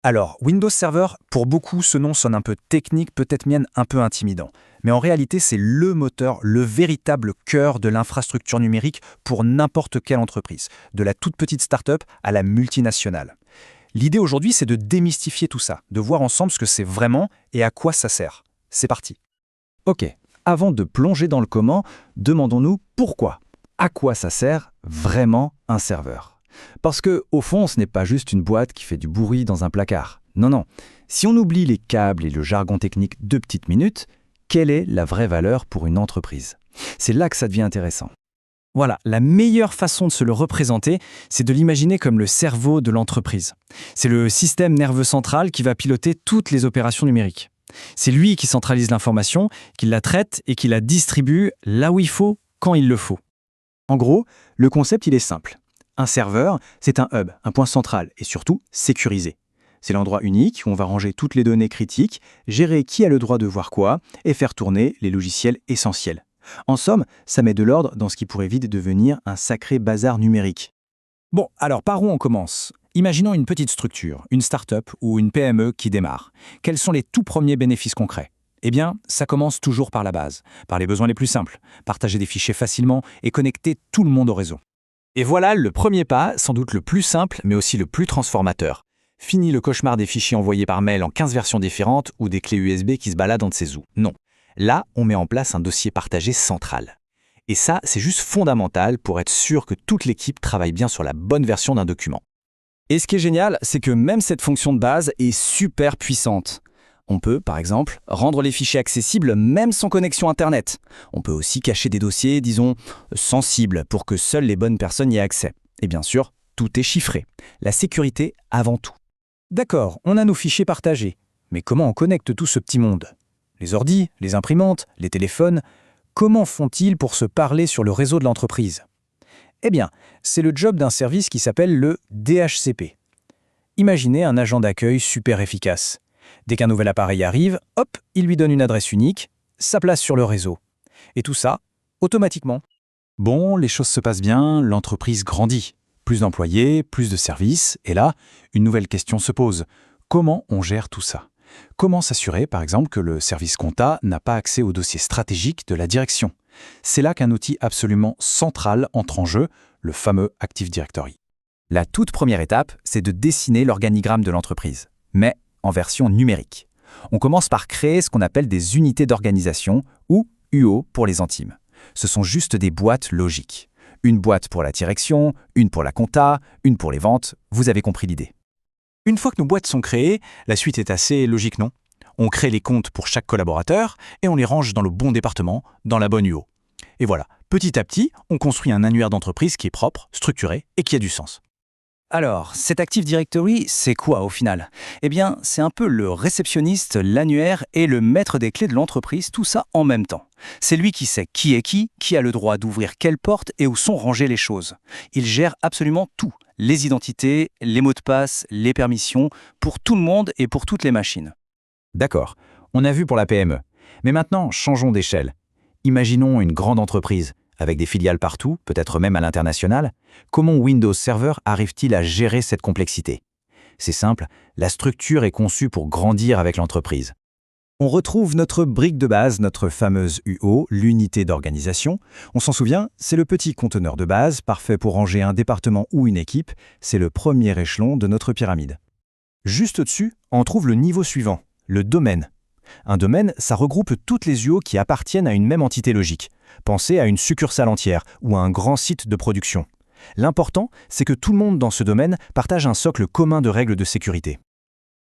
Alors, Windows Server, pour beaucoup, ce nom sonne un peu technique, peut-être même un peu intimidant. Mais en réalité, c'est le moteur, le véritable cœur de l'infrastructure numérique pour n'importe quelle entreprise, de la toute petite start-up à la multinationale. L'idée aujourd'hui, c'est de démystifier tout ça, de voir ensemble ce que c'est vraiment et à quoi ça sert. C'est parti. Ok, avant de plonger dans le comment, demandons-nous pourquoi. À quoi ça sert vraiment un serveur? Parce que, au fond, ce n'est pas juste une boîte qui fait du bruit dans un placard. Non, non. Si on oublie les câbles et le jargon technique 2 petites minutes, quelle est la vraie valeur pour une entreprise? C'est là que ça devient intéressant. Voilà, la meilleure façon de se le représenter, c'est de l'imaginer comme le cerveau de l'entreprise. C'est le système nerveux central qui va piloter toutes les opérations numériques. C'est lui qui centralise l'information, qui la traite et qui la distribue là où il faut, quand il le faut. En gros, le concept, il est simple. Un serveur, c'est un hub, un point central et surtout sécurisé. C'est l'endroit unique où on va ranger toutes les données critiques, gérer qui a le droit de voir quoi et faire tourner les logiciels essentiels. En somme, ça met de l'ordre dans ce qui pourrait vite devenir un sacré bazar numérique. Bon, alors par où on commence? Imaginons une petite structure, une start-up ou une PME qui démarre. Quels sont les tout premiers bénéfices concrets? Eh bien, ça commence toujours par la base, par les besoins les plus simples, partager des fichiers facilement et connecter tout le monde au réseau. Et voilà le premier pas, sans doute le plus simple, mais aussi le plus transformateur. Fini le cauchemar des fichiers envoyés par mail en 15 versions différentes ou des clés USB qui se baladent entre ses os. Non. Là, on met en place un dossier partagé central. Et ça, c'est juste fondamental pour être sûr que toute l'équipe travaille bien sur la bonne version d'un document. Et ce qui est génial, c'est que même cette fonction de base est super puissante. On peut, par exemple, rendre les fichiers accessibles même sans connexion Internet. On peut aussi cacher des dossiers, disons, sensibles pour que seules les bonnes personnes y aient accès. Et bien sûr, tout est chiffré. La sécurité avant tout. D'accord, on a nos fichiers partagés. Mais comment on connecte tout ce petit monde? Les ordis, les imprimantes, les téléphones, comment font-ils pour se parler sur le réseau de l'entreprise? Eh bien, c'est le job d'un service qui s'appelle le DHCP. Imaginez un agent d'accueil super efficace. Dès qu'un nouvel appareil arrive, hop, il lui donne une adresse unique, sa place sur le réseau. Et tout ça, automatiquement. Bon, les choses se passent bien, l'entreprise grandit. Plus d'employés, plus de services, et là, une nouvelle question se pose. Comment on gère tout ça? Comment s'assurer, par exemple, que le service compta n'a pas accès aux dossiers stratégiques de la direction? C'est là qu'un outil absolument central entre en jeu, le fameux Active Directory. La toute première étape, c'est de dessiner l'organigramme de l'entreprise, mais en version numérique. On commence par créer ce qu'on appelle des unités d'organisation, ou UO pour les intimes. Ce sont juste des boîtes logiques. Une boîte pour la direction, une pour la compta, une pour les ventes, vous avez compris l'idée. Une fois que nos boîtes sont créées, la suite est assez logique, non? On crée les comptes pour chaque collaborateur et on les range dans le bon département, dans la bonne UO. Et voilà, petit à petit, on construit un annuaire d'entreprise qui est propre, structuré et qui a du sens. Alors, cet Active Directory, c'est quoi au final? Eh bien, c'est un peu le réceptionniste, l'annuaire et le maître des clés de l'entreprise, tout ça en même temps. C'est lui qui sait qui est qui a le droit d'ouvrir quelle porte et où sont rangées les choses. Il gère absolument tout, les identités, les mots de passe, les permissions, pour tout le monde et pour toutes les machines. D'accord, on a vu pour la PME. Mais maintenant, changeons d'échelle. Imaginons une grande entreprise, avec des filiales partout, peut-être même à l'international. Comment Windows Server arrive-t-il à gérer cette complexité? C'est simple, la structure est conçue pour grandir avec l'entreprise. On retrouve notre brique de base, notre fameuse UO, l'unité d'organisation. On s'en souvient, c'est le petit conteneur de base, parfait pour ranger un département ou une équipe. C'est le premier échelon de notre pyramide. Juste au-dessus, on trouve le niveau suivant, le domaine. Un domaine, ça regroupe toutes les UO qui appartiennent à une même entité logique. Pensez à une succursale entière ou à un grand site de production. L'important, c'est que tout le monde dans ce domaine partage un socle commun de règles de sécurité.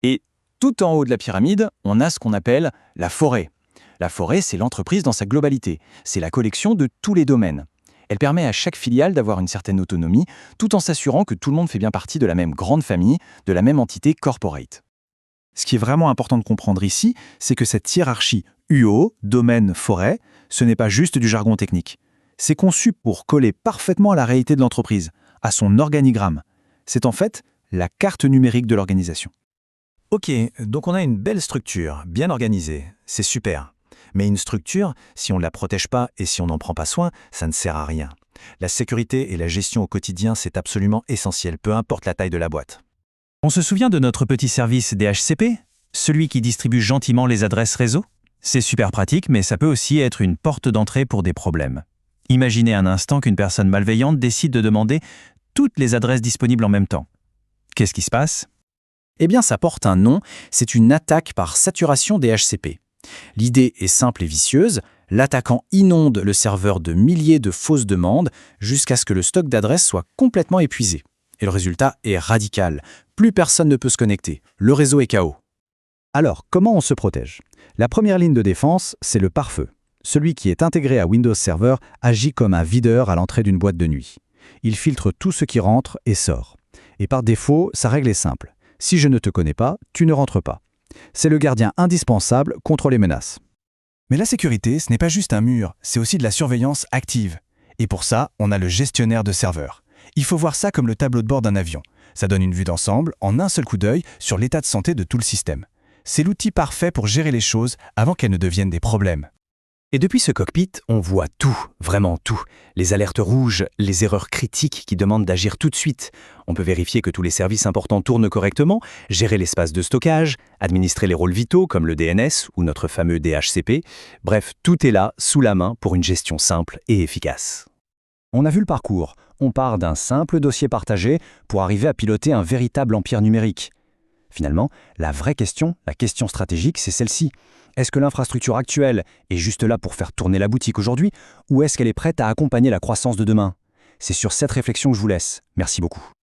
Et tout en haut de la pyramide, on a ce qu'on appelle la forêt. La forêt, c'est l'entreprise dans sa globalité. C'est la collection de tous les domaines. Elle permet à chaque filiale d'avoir une certaine autonomie, tout en s'assurant que tout le monde fait bien partie de la même grande famille, de la même entité corporate. Ce qui est vraiment important de comprendre ici, c'est que cette hiérarchie UO, domaine, forêt, ce n'est pas juste du jargon technique. C'est conçu pour coller parfaitement à la réalité de l'entreprise, à son organigramme. C'est en fait la carte numérique de l'organisation. Ok, donc on a une belle structure, bien organisée, c'est super. Mais une structure, si on ne la protège pas et si on n'en prend pas soin, ça ne sert à rien. La sécurité et la gestion au quotidien, c'est absolument essentiel, peu importe la taille de la boîte. On se souvient de notre petit service DHCP? Celui qui distribue gentiment les adresses réseau? C'est super pratique, mais ça peut aussi être une porte d'entrée pour des problèmes. Imaginez un instant qu'une personne malveillante décide de demander toutes les adresses disponibles en même temps. Qu'est-ce qui se passe? Eh bien, ça porte un nom, c'est une attaque par saturation DHCP. L'idée est simple et vicieuse, l'attaquant inonde le serveur de milliers de fausses demandes jusqu'à ce que le stock d'adresses soit complètement épuisé. Et le résultat est radical. Plus personne ne peut se connecter. Le réseau est KO. Alors, comment on se protège? La première ligne de défense, c'est le pare-feu. Celui qui est intégré à Windows Server agit comme un videur à l'entrée d'une boîte de nuit. Il filtre tout ce qui rentre et sort. Et par défaut, sa règle est simple. Si je ne te connais pas, tu ne rentres pas. C'est le gardien indispensable contre les menaces. Mais la sécurité, ce n'est pas juste un mur, c'est aussi de la surveillance active. Et pour ça, on a le gestionnaire de serveurs. Il faut voir ça comme le tableau de bord d'un avion. Ça donne une vue d'ensemble, en un seul coup d'œil, sur l'état de santé de tout le système. C'est l'outil parfait pour gérer les choses avant qu'elles ne deviennent des problèmes. Et depuis ce cockpit, on voit tout, vraiment tout. Les alertes rouges, les erreurs critiques qui demandent d'agir tout de suite. On peut vérifier que tous les services importants tournent correctement, gérer l'espace de stockage, administrer les rôles vitaux comme le DNS ou notre fameux DHCP. Bref, tout est là, sous la main, pour une gestion simple et efficace. On a vu le parcours. On part d'un simple dossier partagé pour arriver à piloter un véritable empire numérique. Finalement, la vraie question, la question stratégique, c'est celle-ci. Est-ce que l'infrastructure actuelle est juste là pour faire tourner la boutique aujourd'hui, ou est-ce qu'elle est prête à accompagner la croissance de demain? C'est sur cette réflexion que je vous laisse. Merci beaucoup.